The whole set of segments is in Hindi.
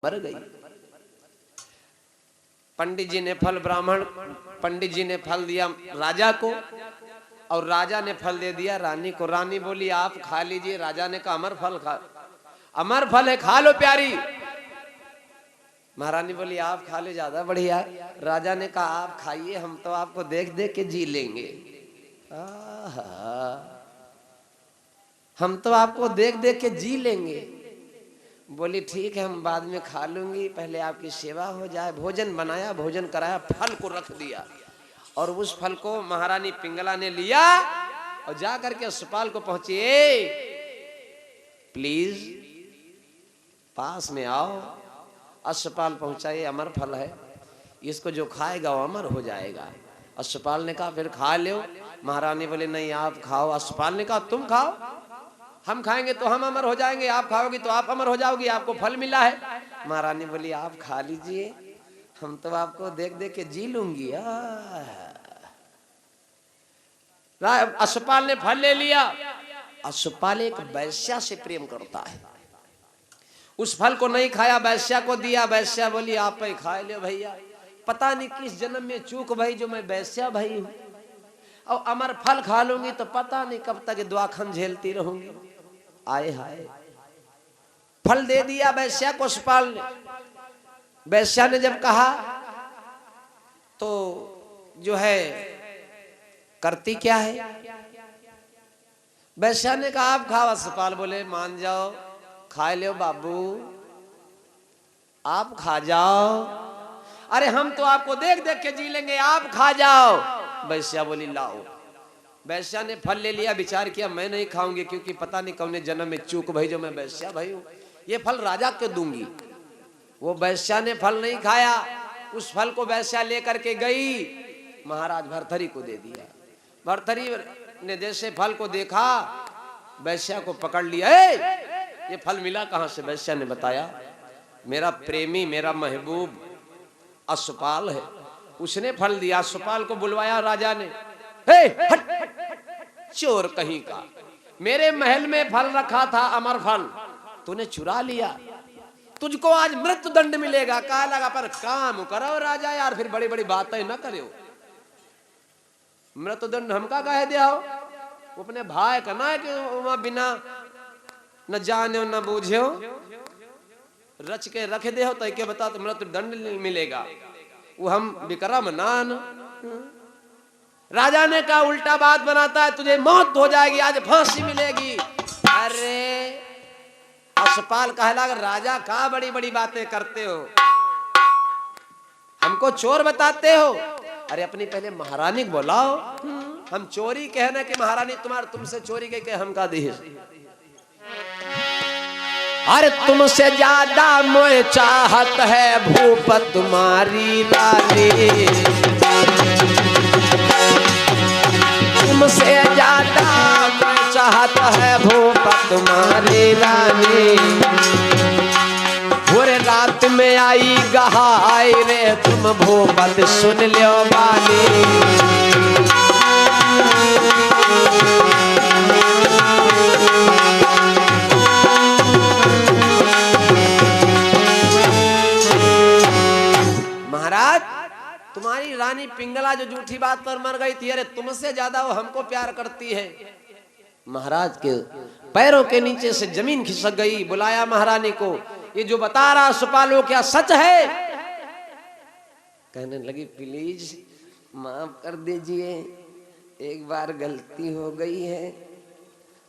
मर गई। पंडित जी ने फल पंडित जी ने फल दिया राजा को और राजा ने फल दे दिया रानी को। रानी बोली आप खा लीजिए। राजा ने कहा अमर फल है, खा लो प्यारी। महारानी बोली आप खा लो, ज्यादा बढ़िया। राजा ने कहा आप खाइए, हम तो आपको देख देख के जी लेंगे। हम तो आपको देख देख के जी लेंगे। बोली ठीक है, हम बाद में खा लूंगी, पहले आपकी सेवा हो जाए। भोजन बनाया, भोजन कराया, फल को रख दिया और उस फल को महारानी पिंगला ने लिया और जा करके अस्पताल को पहुंची। प्लीज पास में आओ। अस्पताल पहुंचा, ये अमर फल है, इसको जो खाएगा वो अमर हो जाएगा। अस्पताल ने कहा फिर खा लो। महारानी बोले नहीं आप खाओ। अस्पताल ने कहा तुम खाओ, हम खाएंगे तो हम अमर हो जाएंगे, आप खाओगी तो आप अमर हो जाओगी, आपको फल मिला है। महारानी बोली आप खा लीजिए, हम तो आपको देख देख के जी लूंगी। अस्पताल ने फल ले लिया। अस्पताल एक वैश्या से प्रेम करता है, उस फल को नहीं खाया, वैश्या को दिया। वैश्या बोली आप ही खा लो भैया, पता नहीं किस जन्म में चूक भाई जो मैं वैश्या भाई हूं और अमर फल खा लूंगी तो पता नहीं कब तक द्वाखन झेलती रहूंगी। आए हाय, फल दे दिया वैश्या को अस्पताल ने। वैश्या ने जब कहा तो जो है करती क्या है। वैश्या ने कहा आप खाओ। अस्पताल बोले मान जाओ, खा लो बाबू, आप खा जाओ। अरे हम तो आपको देख देख के जी लेंगे, आप खा जाओ। वैश्या बोली लाओ। वैश्या ने फल ले लिया, विचार किया मैं नहीं खाऊंगी क्योंकि पता नहीं कौन जन्म में चूक भाई जो मैं वैश्या भाई हूं, ये फल राजा को दूंगी। वो वैश्या ने फल नहीं खाया, उस फल को वैश्या लेकर के गई, महाराज भरथरी को दे दिया। भरथरी ने जैसे फल को देखा, वैश्या को पकड़ लिया। ये फल मिला कहां से? वैश्या ने बताया मेरा प्रेमी, मेरा महबूब अस्पताल है, उसने फल दिया। अस्पताल को बुलवाया राजा ने। हट, चोर कहीं का, मेरे महल में फल रखा था अमर फल, तूने चुरा लिया, तुझको आज मृत्यु दंड मिलेगा। कहा लगा पर काम करो राजा यार, फिर बड़ी बड़ी बातें न करो। मृत्यु दंड हमका कह दिया हो, अपने भाई का ना है कि वहां बिना न जाने न बूझे रच के रख दे हो तो क्या बता तो मृत्यु दंड मिलेगा। वो हम विक्रम नान। राजा ने कहा उल्टा बात बनाता है, तुझे मौत हो जाएगी, आज फांसी मिलेगी। अरे अस्पताल कहला राजा का बड़ी बड़ी बातें करते हो, हमको चोर बताते हो। अरे अपनी पहले महारानी को बुलाओ, हम चोरी कहने कि महारानी तुमसे चोरी के हम का दी। अरे तुमसे ज्यादा मोह चाहत है भूप तुम्हारी रानी, तुमसे ज्यादा मोह चाहत है भूप तुम्हारी रानी। पूरे रात में आई गहाई रे तुम भूपत सुन लो बानी। तुम्हारी रानी पिंगला जो झूठी बात पर मर गई थी, अरे तुमसे ज्यादा वो हमको प्यार करती है। महाराज के पैरों के नीचे से जमीन खिसक गई। बुलाया महारानी को, ये जो बता रहा सुपालो क्या सच है? कहने लगी प्लीज माफ कर दीजिए, एक बार गलती हो गई है,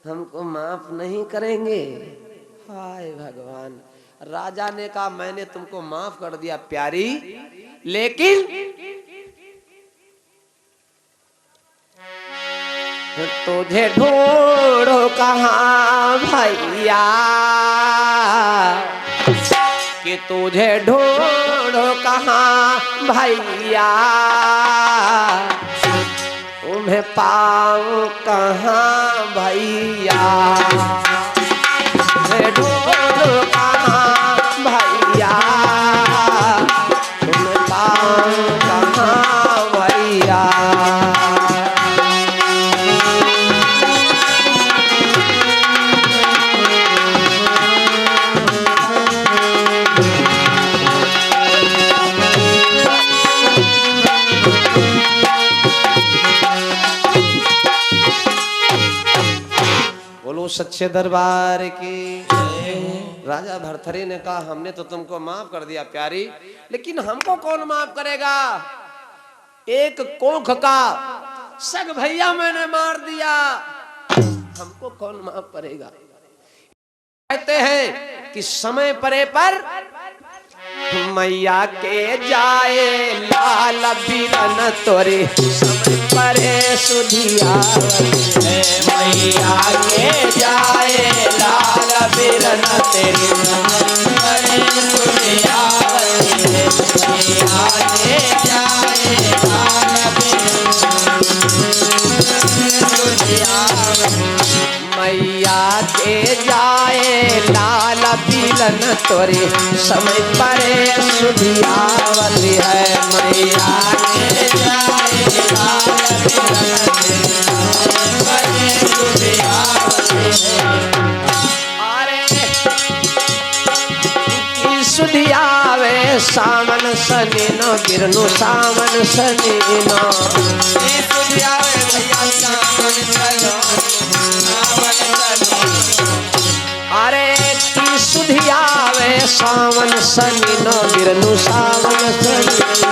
हमको माफ नहीं करेंगे? हाय भगवान। राजा ने कहा मैंने तुमको माफ कर दिया प्यारी, लेकिन तुझे ढूंढो कहां भैया, कि तुझे ढूंढो कहां भैया, तुम्हें पाऊं कहां भैया, तुझे ढूंढो कहां भैया, तुम्हें पाऊं कहां भैया। सच्चे दरबार की। राजा भरथरी ने कहा हमने तो तुमको माफ कर दिया प्यारी, लेकिन हमको कौन माफ करेगा? एक कोख का सग भैया मैंने मार दिया, हमको कौन माफ करेगा? कहते हैं कि समय परे पर मैया के जाए लाल बिरन तोरे, समय परे सुधिया मैया के जाए लाल बिरन तेरे, परे सुधिया मैया के जाए लाल मैया के जाए लाल बिलन तोरे, समय परे सुधियावत है मैया के जाए लाल बिलन परे सुधियावत है। अरे की सुधियावे सावन सनीनो गिरनु सावन सनीनो, सुधियावे भैया सावन सनीनो। अरे की सुधियावे सावन सनीनो गिरनु सावन सनीनो,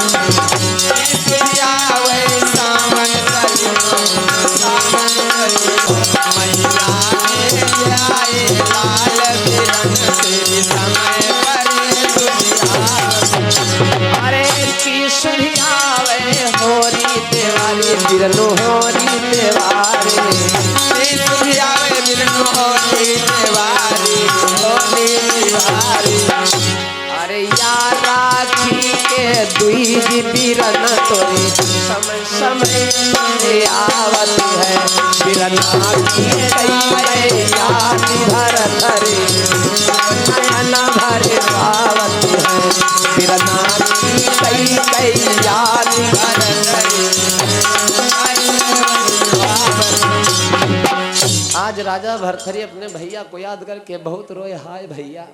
सुधियावे सावन सनीनो सावन सनीनो, मैया के जाए लाल बिरन तेरे, समय परे सुधियावे। अरे की सुधियावे होरी देवारी बिरनु होरी देवारी, सुधियावे बिरनु होरी देवारी होरी देवारी। अरे यार राखी के दुई बिरन तोरे, समय समय आवत है बिरन की कई याद भर धरे, नयन भरे आवत है बिरन की कई याद भर धरे। आज राजा भरथरी अपने भैया को याद करके बहुत रोए, हाय भैया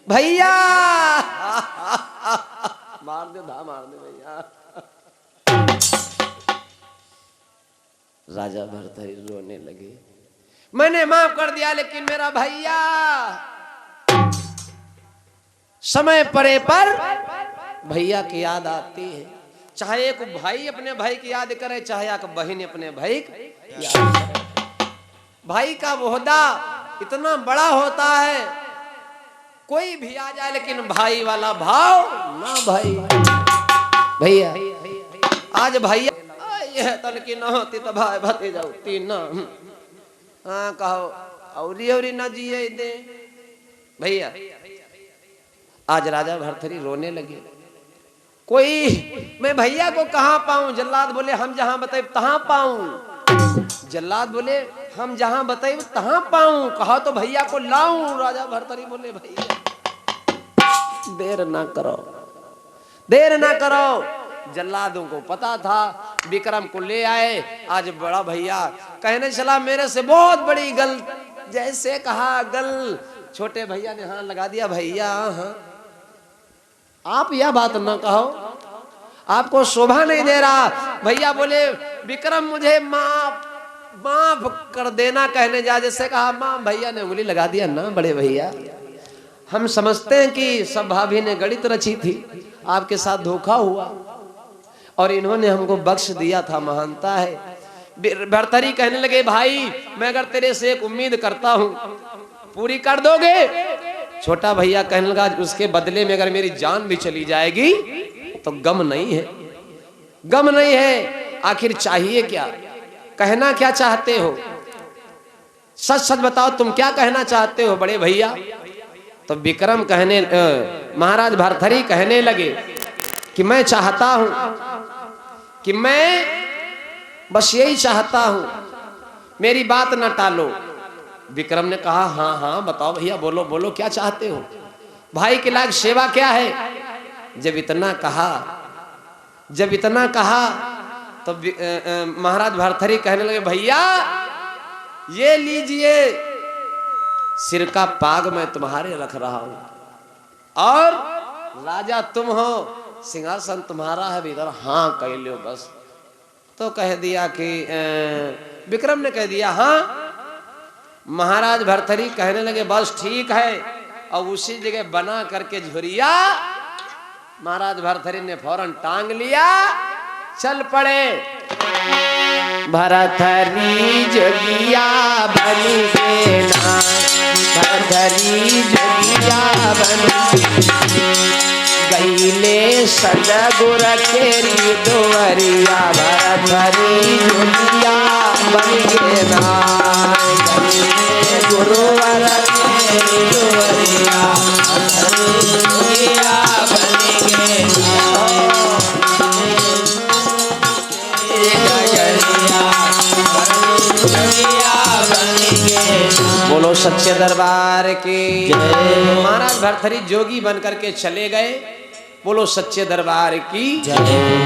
भैया मार दे धा मार दे भैया। राजा भरथरी रोने लगे, मैंने माफ कर दिया लेकिन मेरा भैया समय परे पर भैया की याद आती है। चाहे एक भाई अपने भाई की याद करे, चाहे एक बहन अपने भाई की याद करे। भाई का ओहदा इतना बड़ा होता है, कोई भी आ जाए लेकिन भाई वाला भाव ना। भाई भैया आज भैया यह तल की न होती तो भाई भते जाओ तीन ना, हाँ कहो औरी ना जिए दे भैया। आज राजा भरथरी रोने लगे, कोई मैं भैया को कहाँ पाऊं? जल्लाद बोले हम जहां बताए तहां पाऊं। जल्लाद बोले हम जहां बताए तहां पाऊं, कहा तो भैया को लाऊं। राजा भरथरी बोले भैया देर ना करो, देर ना करो। जल्लादों को पता था, विक्रम को ले आए। आज बड़ा भैया कहने चला मेरे से बहुत बड़ी गल, जैसे कहा गल, छोटे भैया ने हाथ लगा दिया, भैया हाँ आप यह बात ना कहो, आपको शोभा नहीं दे रहा। भैया बोले विक्रम मुझे माफ कर देना कहने जा, जैसे कहा माँ। भैया ने उंगली लगा दिया, ना बड़े भैया हम समझते हैं कि सब भाभी ने गणित रची थी, आपके साथ धोखा हुआ और इन्होंने हमको बख्श दिया था, महानता है। भरथरी कहने लगे भाई मैं अगर तेरे से एक उम्मीद करता हूं पूरी कर दोगे? छोटा भैया कहने लगा उसके बदले में अगर मेरी जान भी चली जाएगी तो गम नहीं है, गम नहीं है। आखिर चाहिए क्या? कहना क्या चाहते हो? सच सच बताओ तुम क्या कहना चाहते हो बड़े भैया? तो विक्रम कहने महाराज भरथरी कहने लगे कि मैं चाहता हूं कि मैं बस यही चाहता हूं, मेरी बात न टालो। विक्रम ने कहा हाँ हाँ बताओ भैया, बोलो बोलो क्या चाहते हो? भाई के लायक सेवा क्या है? जब इतना कहा तो महाराज भरथरी कहने लगे भैया ये लीजिए सिर का पाग मैं तुम्हारे रख रहा हूं और राजा तुम हो, सिंहासन तुम्हारा है इधर। हाँ कह लो बस। तो कह दिया कि विक्रम ने कह दिया हाँ महाराज भरथरी कहने लगे बस ठीक है, और उसी जगह बना करके झुरिया महाराज भरथरी ने फौरन टांग लिया, चल पड़े। भरथरी जोगिया बन के ना, भरथरी जोगिया बन गईले सदगुर केरी दोवरिया, भरथरी जोगिया बन के ना, गईले गुरुवर केरी दोवरिया, भरथरी जोगिया बन के ना। बोलो सच्चे दरबार की महाराज भरथरी जोगी बन करके चले गए। बोलो सच्चे दरबार की जय।